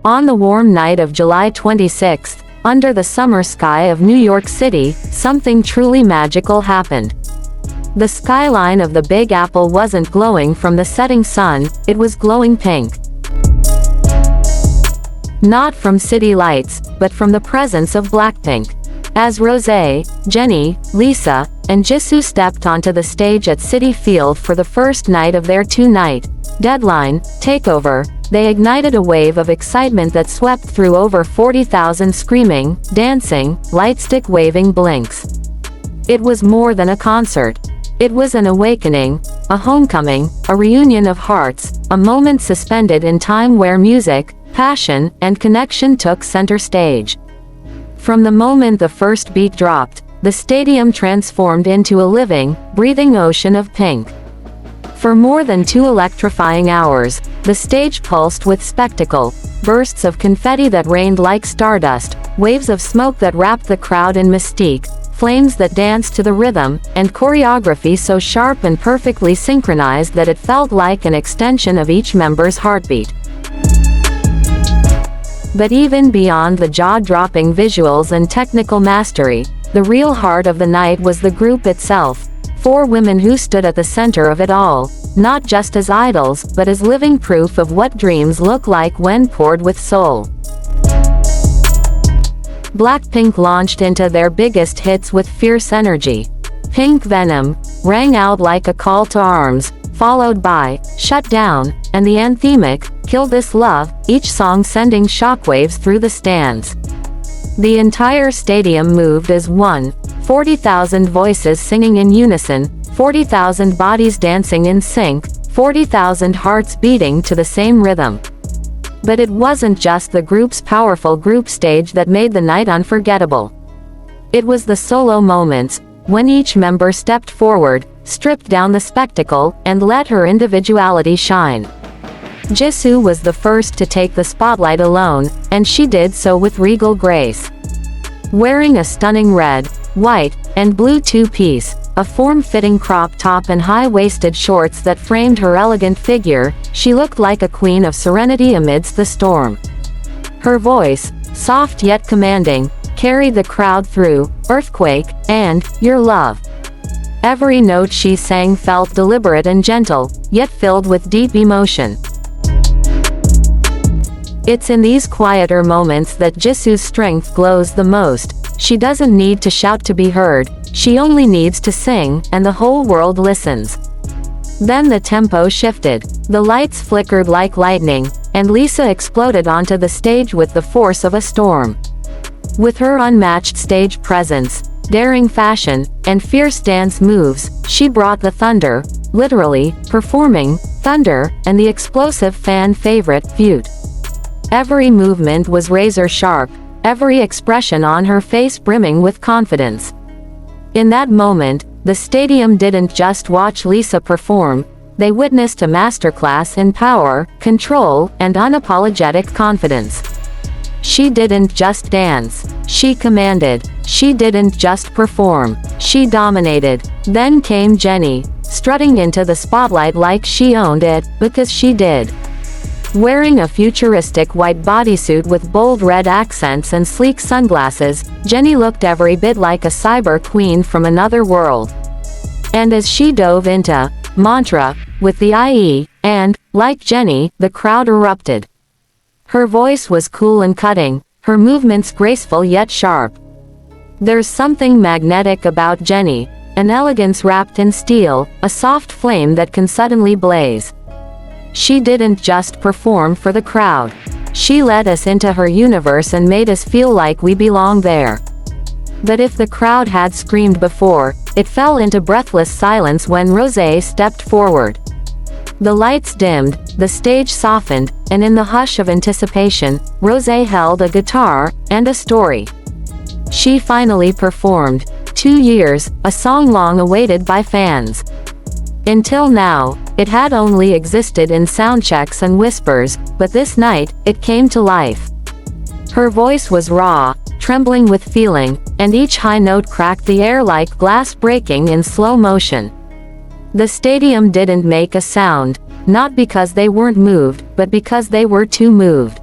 On the warm night of July 26th, under the summer sky of New York City, something truly magical happened. The skyline of the Big Apple wasn't glowing from the setting sun, it was glowing pink. Not from city lights, but from the presence of Blackpink. As Rosé, Jennie, Lisa, and Jisoo stepped onto the stage at Citi Field for the first night of their two-night deadline takeover, they ignited a wave of excitement that swept through over 40,000 screaming, dancing, lightstick-waving blinks. It was more than a concert. It was an awakening, a homecoming, a reunion of hearts, a moment suspended in time where music, passion, and connection took center stage. From the moment the first beat dropped, the stadium transformed into a living, breathing ocean of pink. For more than 2 electrifying hours, the stage pulsed with spectacle, bursts of confetti that rained like stardust, waves of smoke that wrapped the crowd in mystique, flames that danced to the rhythm, and choreography so sharp and perfectly synchronized that it felt like an extension of each member's heartbeat. But even beyond the jaw-dropping visuals and technical mastery, the real heart of the night was the group itself. 4 women who stood at the center of it all, not just as idols, but as living proof of what dreams look like when poured with soul. Blackpink launched into their biggest hits with fierce energy. Pink Venom rang out like a call to arms, followed by Shut Down, and the anthemic Kill This Love, each song sending shockwaves through the stands. The entire stadium moved as one, 40,000 voices singing in unison, 40,000 bodies dancing in sync, 40,000 hearts beating to the same rhythm. But it wasn't just the group's powerful group stage that made the night unforgettable. It was the solo moments, when each member stepped forward, stripped down the spectacle, and let her individuality shine. Jisoo was the first to take the spotlight alone, and she did so with regal grace. Wearing a stunning red, white, and blue two-piece, a form-fitting crop top and high-waisted shorts that framed her elegant figure, she looked like a queen of serenity amidst the storm. Her voice, soft yet commanding, carried the crowd through Earthquake and Your Love. Every note she sang felt deliberate and gentle, yet filled with deep emotion. It's in these quieter moments that Jisoo's strength glows the most. She doesn't need to shout to be heard, she only needs to sing, and the whole world listens. Then the tempo shifted. The lights flickered like lightning, and Lisa exploded onto the stage with the force of a storm. With her unmatched stage presence, daring fashion, and fierce dance moves, she brought the thunder, literally, performing thunder, and the explosive fan favorite, Feud. Every movement was razor sharp, every expression on her face brimming with confidence. In that moment, the stadium didn't just watch Lisa perform, they witnessed a masterclass in power, control, and unapologetic confidence. She didn't just dance, she commanded. She didn't just perform, she dominated. Then came Jennie, strutting into the spotlight like she owned it, because she did. Wearing a futuristic white bodysuit with bold red accents and sleek sunglasses, Jennie looked every bit like a cyber queen from another world. And as she dove into Mantra with the IE, and, like Jennie, the crowd erupted. Her voice was cool and cutting, her movements graceful yet sharp. There's something magnetic about Jennie, an elegance wrapped in steel, a soft flame that can suddenly blaze. She didn't just perform for the crowd. She led us into her universe and made us feel like we belong there. But if the crowd had screamed before, it fell into breathless silence when Rosé stepped forward. The lights dimmed, the stage softened, and in the hush of anticipation, Rosé held a guitar and a story. She finally performed 2 Years, a song long awaited by fans. Until now, it had only existed in soundchecks and whispers, but this night, it came to life. Her voice was raw, trembling with feeling, and each high note cracked the air like glass breaking in slow motion. The stadium didn't make a sound, not because they weren't moved, but because they were too moved.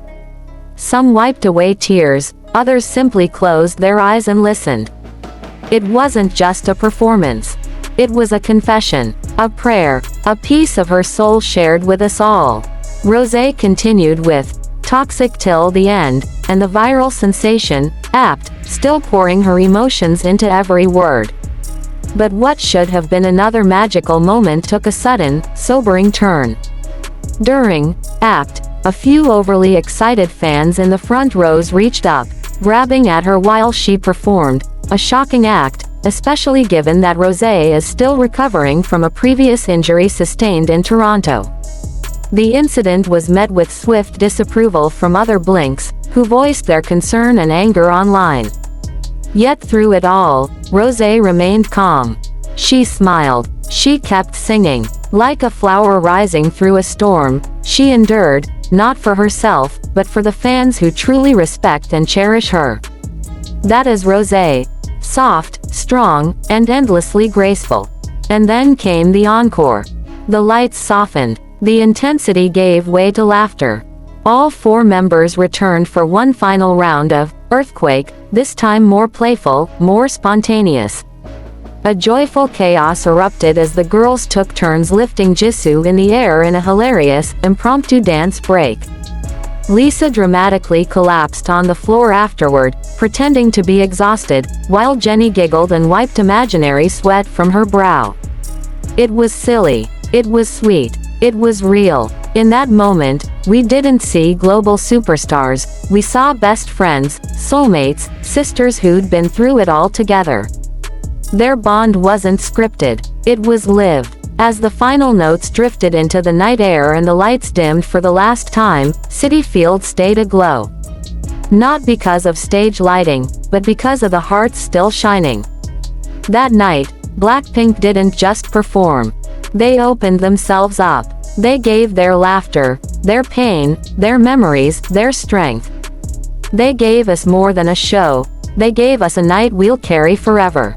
Some wiped away tears, others simply closed their eyes and listened. It wasn't just a performance. It was a confession, a prayer, a piece of her soul shared with us all. Rosé continued with Toxic till the end, and the viral sensation, apt, still pouring her emotions into every word. But what should have been another magical moment took a sudden, sobering turn. During apt, a few overly excited fans in the front rows reached up, grabbing at her while she performed, a shocking act, especially given that Rosé is still recovering from a previous injury sustained in Toronto. The incident was met with swift disapproval from other Blinks, who voiced their concern and anger online. Yet through it all, Rosé remained calm. She smiled. She kept singing. Like a flower rising through a storm, she endured, not for herself, but for the fans who truly respect and cherish her. That is Rosé. Soft, strong, and endlessly graceful. And then came the encore. The lights softened. The intensity gave way to laughter. All four members returned for one final round of Earthquake, this time more playful, more spontaneous. A joyful chaos erupted as the girls took turns lifting Jisoo in the air in a hilarious, impromptu dance break. Lisa dramatically collapsed on the floor afterward, pretending to be exhausted, while Jennie giggled and wiped imaginary sweat from her brow. It was silly. It was sweet. It was real. In that moment, we didn't see global superstars, we saw best friends, soulmates, sisters who'd been through it all together. Their bond wasn't scripted. It was lived. As the final notes drifted into the night air and the lights dimmed for the last time, Citi Field stayed aglow. Not because of stage lighting, but because of the hearts still shining. That night, Blackpink didn't just perform. They opened themselves up. They gave their laughter, their pain, their memories, their strength. They gave us more than a show. They gave us a night we'll carry forever.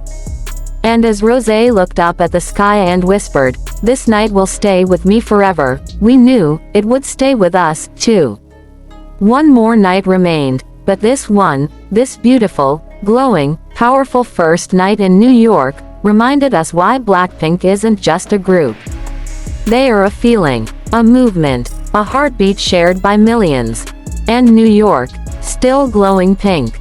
And as Rosé looked up at the sky and whispered, "This night will stay with me forever," we knew it would stay with us, too. One more night remained, but this one, this beautiful, glowing, powerful first night in New York, reminded us why Blackpink isn't just a group. They are a feeling, a movement, a heartbeat shared by millions. And New York, still glowing pink.